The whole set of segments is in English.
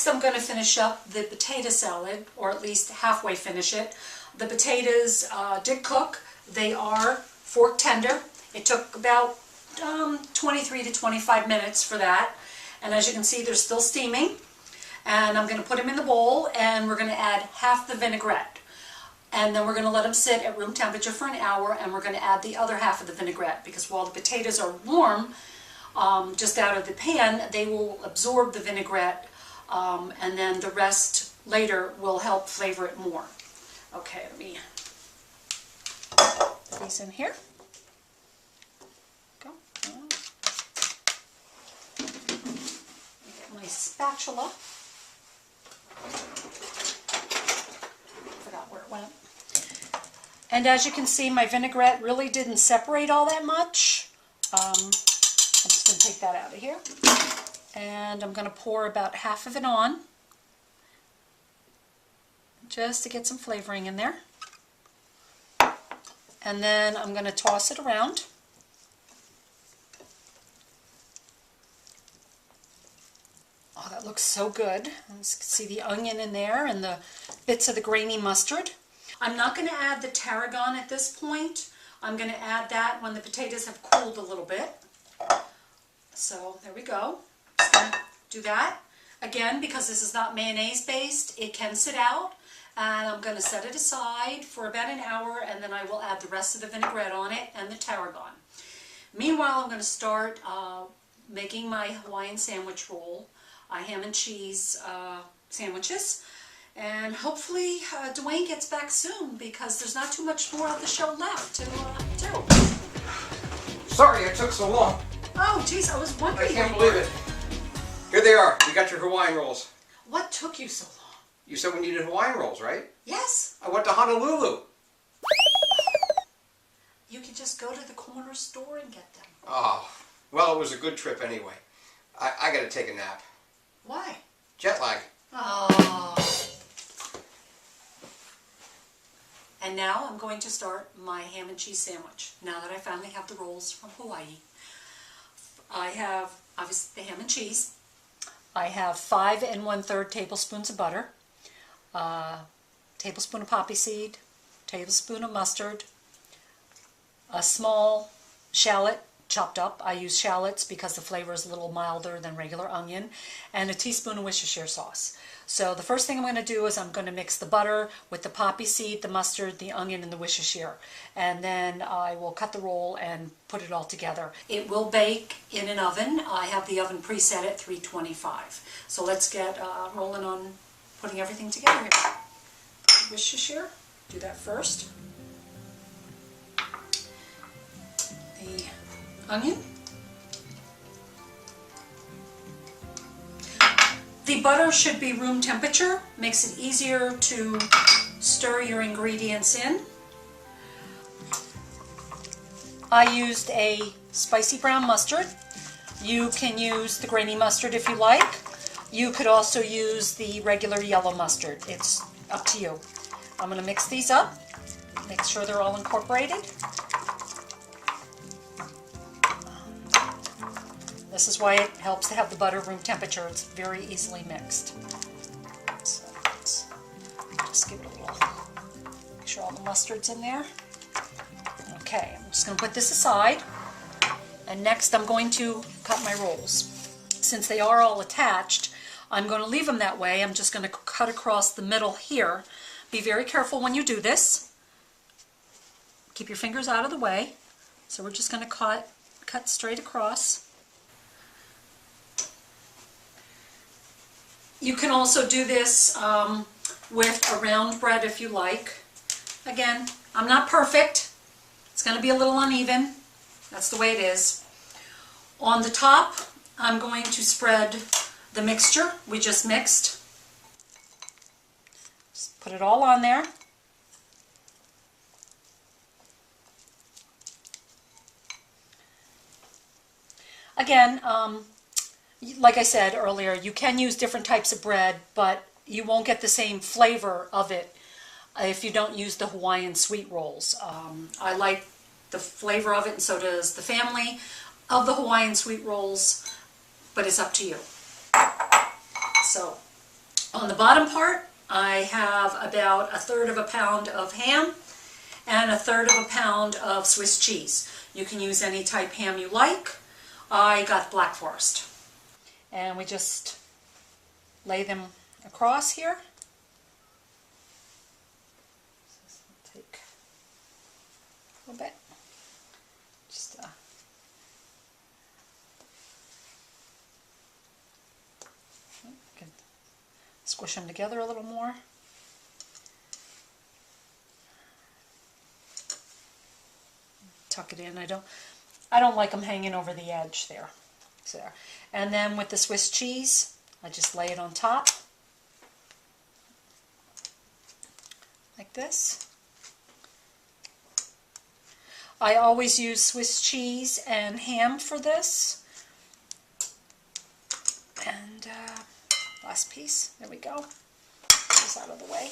Next, I'm going to finish up the potato salad, or at least halfway finish it. The potatoes did cook. They are fork tender. It took about 23 to 25 minutes for that. And as you can see, they're still steaming. And I'm going to put them in the bowl, and we're going to add half the vinaigrette. And then we're going to let them sit at room temperature for an hour, and we're going to add the other half of the vinaigrette, because while the potatoes are warm, just out of the pan, they will absorb the vinaigrette, and then the rest later will help flavor it more. Okay, let me put these in here. Go. Get my spatula. Forgot where it went. And as you can see, my vinaigrette really didn't separate all that much. I'm just going to take that out of here. And I'm going to pour about half of it on, just to get some flavoring in there. And then I'm going to toss it around. Oh, that looks so good. You can see the onion in there and the bits of the grainy mustard. I'm not going to add the tarragon at this point. I'm going to add that when the potatoes have cooled a little bit. So there we go. Just going to do that. Again, because this is not mayonnaise based, it can sit out. And I'm going to set it aside for about an hour, and then I will add the rest of the vinaigrette on it and the tarragon. Meanwhile, I'm going to start making my Hawaiian sandwich roll, ham and cheese sandwiches. And hopefully Dwayne gets back soon, because there's not too much more of the show left to do. Sorry it took so long. Oh, geez, I was wondering. I can't believe it. Here they are. You got your Hawaiian rolls. What took you so long? You said we needed Hawaiian rolls, right? Yes. I went to Honolulu. You could just go to the corner store and get them. Oh, well, it was a good trip anyway. I got to take a nap. Why? Jet lag. Oh. And now I'm going to start my ham and cheese sandwich. Now that I finally have the rolls from Hawaii. I have, obviously, the ham and cheese. I have 5 1/3 tablespoons of butter, tablespoon of poppy seed, tablespoon of mustard, a small shallot chopped up. I use shallots because the flavor is a little milder than regular onion, and a teaspoon of Worcestershire sauce. So the first thing I'm going to do is I'm going to mix the butter with the poppy seed, the mustard, the onion, and the Worcestershire. And then I will cut the roll and put it all together. It will bake in an oven. I have the oven preset at 325. So let's get rolling on putting everything together here. Worcestershire, do that first. The onion. The butter should be room temperature, makes it easier to stir your ingredients in. I used a spicy brown mustard. You can use the grainy mustard if you like. You could also use the regular yellow mustard. It's up to you. I'm going to mix these up, make sure they're all incorporated. This is why it helps to have the butter room temperature. It's very easily mixed. So let's just give it a little, make sure all the mustard's in there. Okay, I'm just going to put this aside. And next I'm going to cut my rolls. Since they are all attached, I'm going to leave them that way. I'm just going to cut across the middle here. Be very careful when you do this. Keep your fingers out of the way. So we're just going to cut straight across. You can also do this with a round bread if you like. Again, I'm not perfect. It's going to be a little uneven. That's the way it is. On the top, I'm going to spread the mixture we just mixed. Just put it all on there. Again, like I said earlier, you can use different types of bread, but you won't get the same flavor of it if you don't use the Hawaiian sweet rolls. I like the flavor of it, and so does the family of the Hawaiian sweet rolls, but it's up to you. So On the bottom part, I have about 1/3 of a pound of ham and 1/3 of a pound of Swiss cheese. You can use any type ham you like. I got Black Forest. And we just lay them across here. Take a little bit. Just can squish them together a little more. Tuck it in. I don't like them hanging over the edge there. So, and then with the Swiss cheese, I just lay it on top like this. I always use Swiss cheese and ham for this. And last piece, there we go. This out of the way.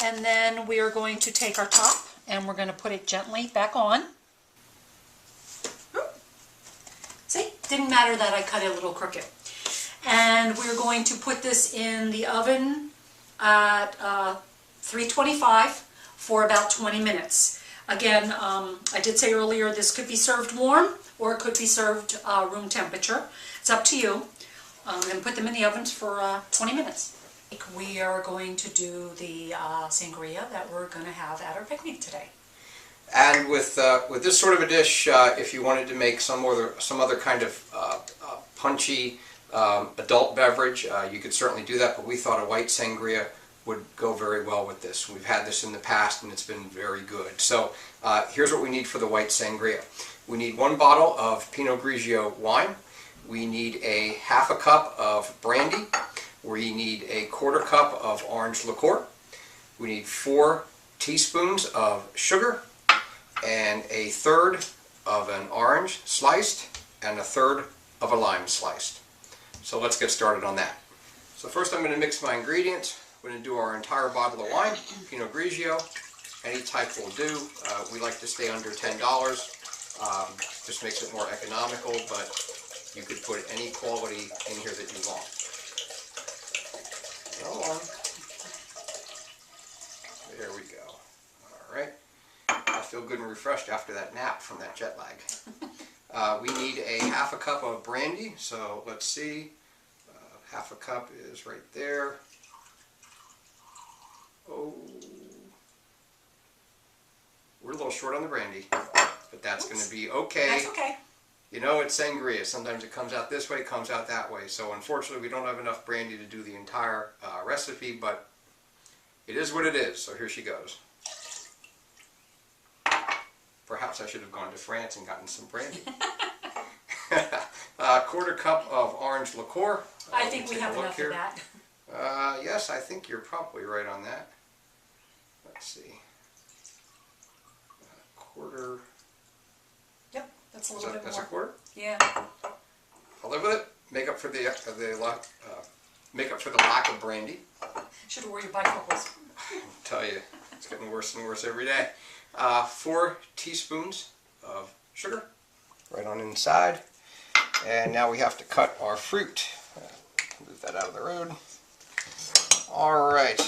And then we are going to take our top and we're going to put it gently back on. See, didn't matter that I cut it a little crooked. And we're going to put this in the oven at 325 for about 20 minutes. Again, I did say earlier this could be served warm or it could be served room temperature. It's up to you. I'm going to put them in the oven for 20 minutes. We are going to do the sangria that we're going to have at our picnic today. And with this sort of a dish, if you wanted to make some other kind of punchy adult beverage, you could certainly do that. But we thought a white sangria would go very well with this. We've had this in the past, and it's been very good. So here's what we need for the white sangria. We need 1 bottle of Pinot Grigio wine. We need a 1/2 cup of brandy. We need a 1/4 cup of orange liqueur. We need 4 teaspoons of sugar, and 1/3 of an orange sliced, and 1/3 of a lime sliced. So let's get started on that. So first I'm going to mix my ingredients. We're going to do our entire bottle of wine, Pinot Grigio. Any type will do. We like to stay under $10. Just makes it more economical, but you could put any quality in here that you want. Go on. There we go. All right. I feel good and refreshed after that nap from that jet lag. We need a 1/2 cup of brandy, so let's see. 1/2 cup is right there. Oh, we're a little short on the brandy, but that's going to be okay. That's okay. You know, it's sangria. Sometimes it comes out this way, it comes out that way. So unfortunately, we don't have enough brandy to do the entire recipe, but it is what it is. So here she goes. Perhaps I should have gone to France and gotten some brandy. 1/4 cup of orange liqueur. I think we have enough of that. Yes, I think you're probably right on that. Let's see. 1/4. Yep, that's a little bit more. That's a 1/4? Yeah. I'll live with it. Make up for the lack of brandy. Should have worn your bifocals. I tell you, it's getting worse and worse every day. 4 teaspoons of sugar, right on inside. And now we have to cut our fruit. Move that out of the road. All right.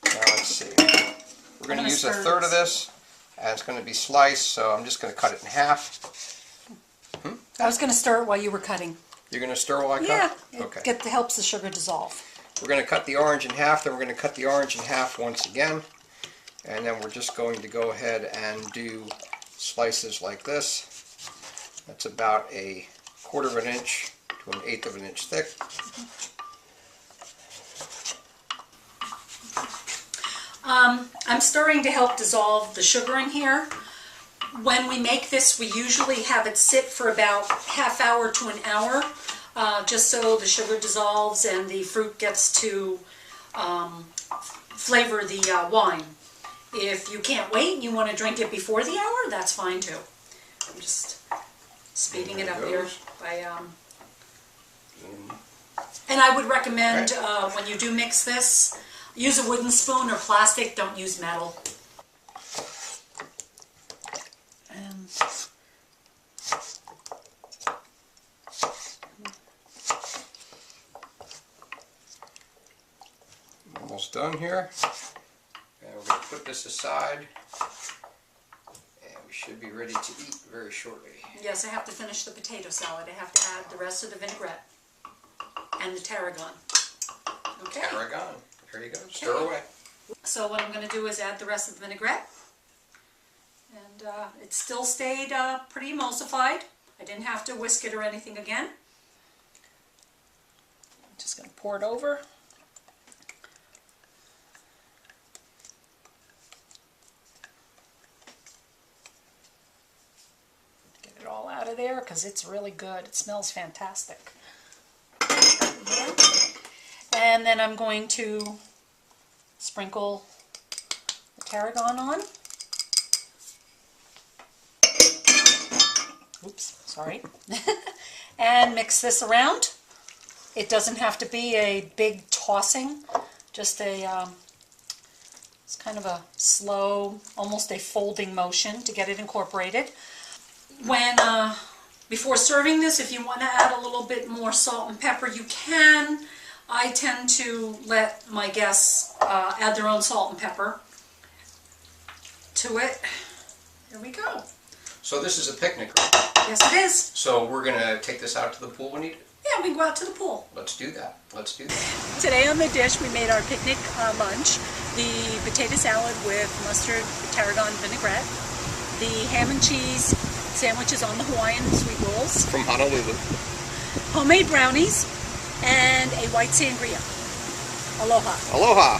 Now let's see. We're going to use 1/3 of this, and it's going to be sliced. So I'm just going to cut it in half. I was going to stir it while you were cutting. You're going to stir while I cut? Yeah, Okay. it helps the sugar dissolve. We're going to cut the orange in half, then we're going to cut the orange in half once again. And then we're just going to go ahead and do slices like this. That's about 1/4 of an inch to 1/8 of an inch thick. I'm stirring to help dissolve the sugar in here. When we make this, we usually have it sit for about 1/2 hour to an hour, just so the sugar dissolves and the fruit gets to flavor the wine. If you can't wait and you want to drink it before the hour, that's fine too. I'm just speeding it up here by and I would recommend when you do mix this, use a wooden spoon or plastic, don't use metal. And almost done here. And we're going to put this aside. And we should be ready to eat very shortly. Yes, I have to finish the potato salad. I have to add the rest of the vinaigrette and the tarragon. Okay. Tarragon. There you go. Okay. Stir away. So what I'm going to do is add the rest of the vinaigrette. And it still stayed pretty emulsified. I didn't have to whisk it or anything again. I'm just going to pour it over. Get it all out of there because it's really good. It smells fantastic. And then I'm going to sprinkle the tarragon on. Oops, sorry. And mix this around. It doesn't have to be a big tossing, just a it's kind of a slow, almost a folding motion to get it incorporated. When before serving this, if you want to add a little bit more salt and pepper, you can. I tend to let my guests add their own salt and pepper to it. There we go. So this is a picnic room. Yes, it is. So we're going to take this out to the pool and eat it? Yeah, we can go out to the pool. Let's do that. Let's do that. Today on the dish, we made our picnic lunch. The potato salad with mustard, tarragon, vinaigrette. The ham and cheese sandwiches on the Hawaiian sweet rolls. From Honolulu. Homemade brownies. And a white sangria. Aloha. Aloha.